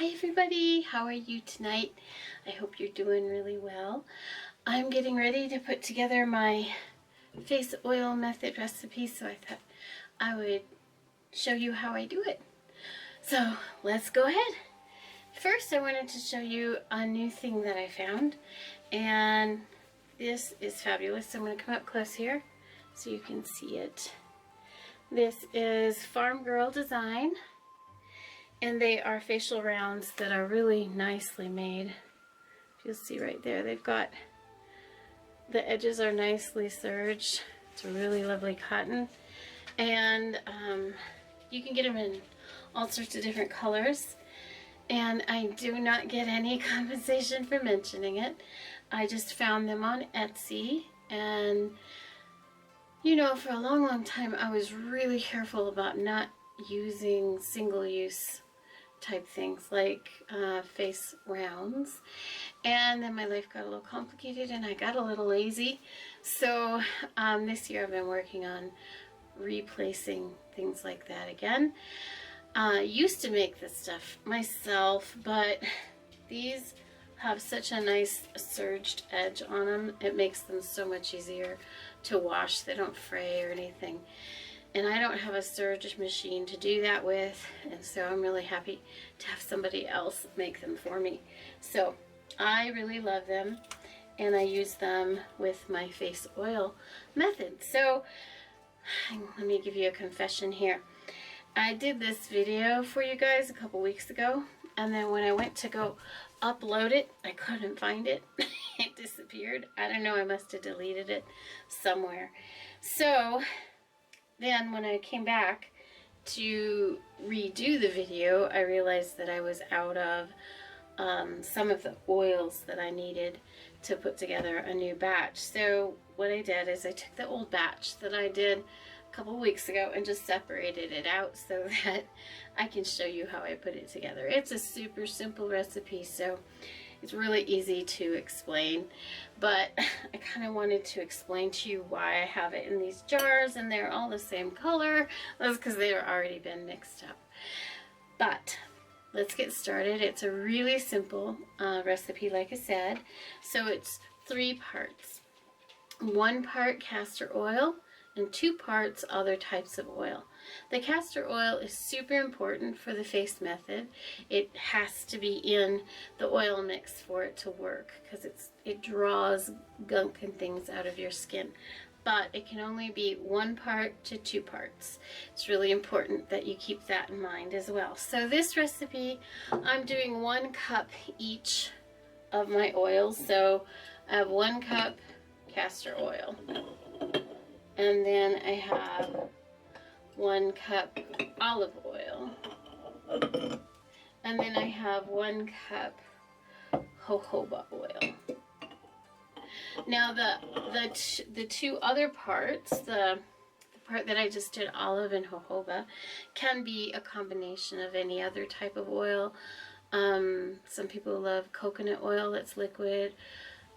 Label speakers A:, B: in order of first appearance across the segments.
A: Hi everybody, how are you tonight? I hope you're doing really well. I'm getting ready to put together my face oil method recipe, so I thought I would show you how I do it. So let's go ahead. First, I wanted to show you a new thing that I found, and this is fabulous. So I'm going to come up close here so you can see it. This is Farm Girl Design. And they are facial rounds that are really nicely made. You'll see right there, they've got, the edges are nicely serged. It's a really lovely cotton. And you can get them in all sorts of different colors. And I do not get any compensation for mentioning it. I just found them on Etsy. And, you know, for a long time I was really careful about not using single-use type things like face rounds, and then my life got a little complicated and I got a little lazy, so this year I've been working on replacing things like that again. I used to make this stuff myself, but these have such a nice serged edge on them, it makes them so much easier to wash. They don't fray or anything. And I don't have a serge machine to do that with, and so I'm really happy to have somebody else make them for me. So I really love them, and I use them with my face oil method. So let me give you a confession here. I did this video for you guys a couple weeks ago, and then when I went to go upload it, I couldn't find it. It disappeared. I don't know, I must have deleted it somewhere. So then when I came back to redo the video, I realized that I was out of some of the oils that I needed to put together a new batch. So what I did is I took the old batch that I did a couple weeks ago and just separated it out so that I can show you how I put it together. It's a super simple recipe, so it's really easy to explain, but I kind of wanted to explain to you why I have it in these jars and they're all the same color. That's because they've already been mixed up. But let's get started. It's a really simple recipe, like I said. So it's 3 parts. 1 part castor oil and 2 parts other types of oil. The castor oil is super important for the face method. It has to be in the oil mix for it to work because it draws gunk and things out of your skin. But it can only be 1 part to 2 parts. It's really important that you keep that in mind as well. So this recipe, I'm doing 1 cup each of my oils. So I have 1 cup castor oil. And then I have 1 cup olive oil. And then I have 1 cup jojoba oil. Now the 2 other parts, the part that I just did olive and jojoba, can be a combination of any other type of oil. Some people love coconut oil that's liquid.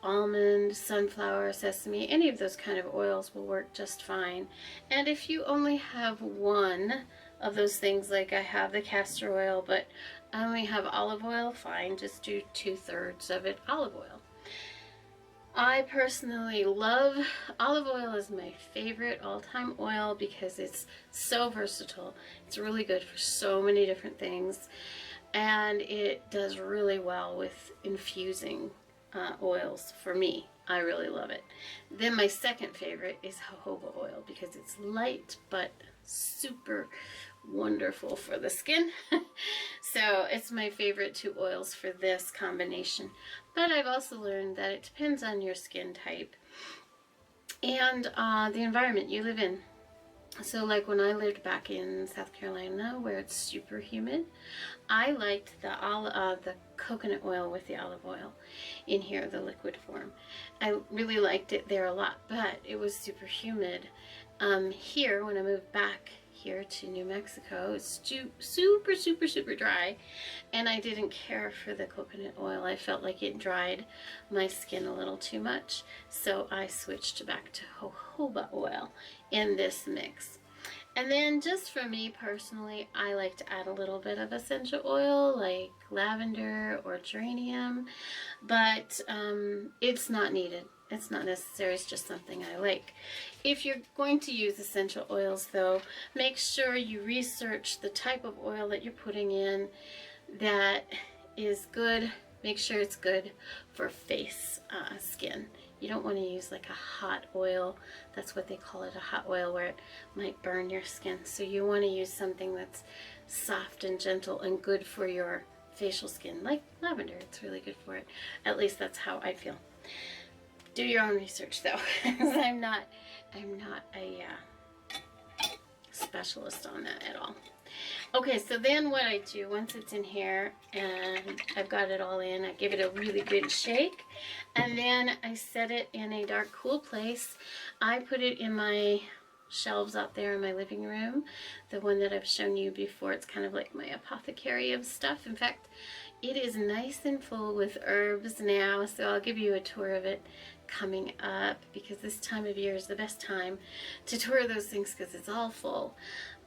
A: Almond, sunflower, sesame, any of those kind of oils will work just fine. And if you only have 1 of those things, like I have the castor oil, but I only have olive oil, fine, just do 2/3 of it olive oil. I personally love olive oil, is my favorite all-time oil because it's so versatile. It's really good for so many different things, and it does really well with infusing oils for me. I really love it. Then my second favorite is jojoba oil because it's light but super wonderful for the skin. So it's my favorite 2 oils for this combination. But I've also learned that it depends on your skin type and the environment you live in. So like when I lived back in South Carolina where it's super humid, I liked the coconut oil with the olive oil in here, the liquid form. I really liked it there a lot, but it was super humid. Here, when I moved back here to New Mexico, it's super dry, and I didn't care for the coconut oil. I felt like it dried my skin a little too much, so I switched back to jojoba oil in this mix. And then just for me personally, I like to add a little bit of essential oil like lavender or geranium, but it's not needed. It's not necessary. It's just something I like. If you're going to use essential oils though, make sure you research the type of oil that you're putting in that is good. Make sure it's good for face skin. You don't want to use like a hot oil. That's what they call it, a hot oil, where it might burn your skin. So you want to use something that's soft and gentle and good for your facial skin, like lavender. It's really good for it. At least that's how I feel. Do your own research though. I'm not a specialist on that at all. Okay, so then what I do, once it's in here and I've got it all in, I give it a really good shake, and then I set it in a dark, cool place. I put it in my shelves out there in my living room, the one that I've shown you before. It's kind of like my apothecary of stuff. In fact, it is nice and full with herbs now, so I'll give you a tour of it coming up, because this time of year is the best time to tour those things because it's all full.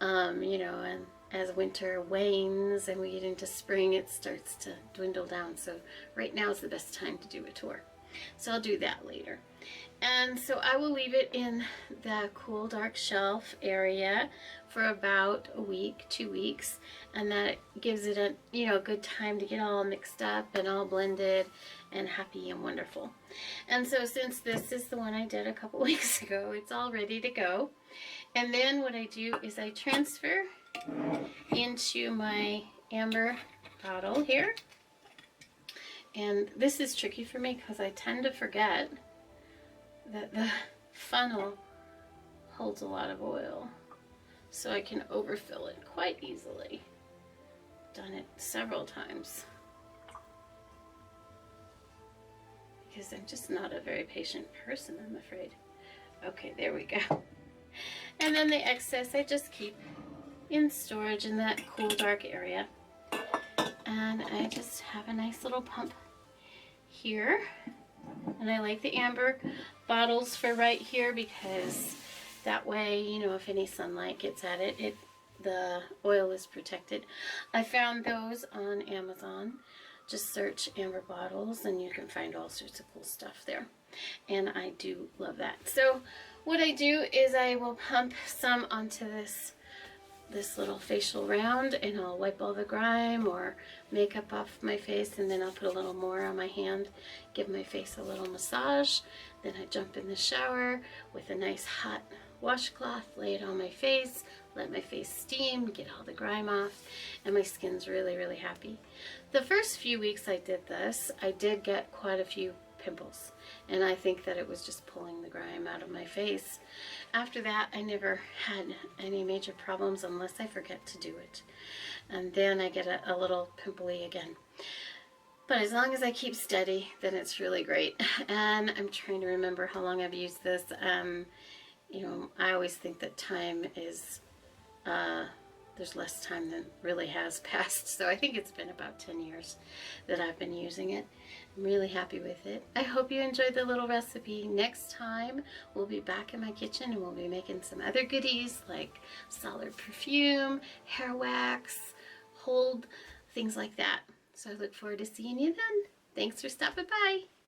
A: You know, and as winter wanes and we get into spring, it starts to dwindle down. So right now is the best time to do a tour. So I'll do that later. And so I will leave it in the cool dark shelf area for about a week, 2 weeks, and that gives it a, you know, good time to get all mixed up and all blended and happy and wonderful. And so since this is the one I did a couple weeks ago, it's all ready to go. And then what I do is I transfer into my amber bottle here. And this is tricky for me because I tend to forget that the funnel holds a lot of oil, so I can overfill it quite easily. Done it several times because I'm just not a very patient person, I'm afraid. Okay, there we go. And then the excess I just keep in storage in that cool dark area. And I just have a nice little pump here. And I like the amber bottles for right here because that way, you know, if any sunlight gets at it, the oil is protected. I found those on Amazon. Just search amber bottles and you can find all sorts of cool stuff there. And I do love that. So what I do is I will pump some onto this little facial round, and I'll wipe all the grime or makeup off my face, and then I'll put a little more on my hand, give my face a little massage. Then I jump in the shower with a nice hot washcloth, lay it on my face, let my face steam, get all the grime off, and my skin's really, really happy. The first few weeks I did this, I did get quite a few pimples, and I think that it was just pulling the grime out of my face. After that, I never had any major problems unless I forget to do it, and then I get a little pimply again. But as long as I keep steady, then it's really great. And I'm trying to remember how long I've used this. You know, I always think that time is there's less time than really has passed. So I think it's been about 10 years that I've been using it. I'm really happy with it. I hope you enjoyed the little recipe. Next time we'll be back in my kitchen and we'll be making some other goodies like solid perfume, hair wax, hold, things like that. So I look forward to seeing you then. Thanks for stopping by.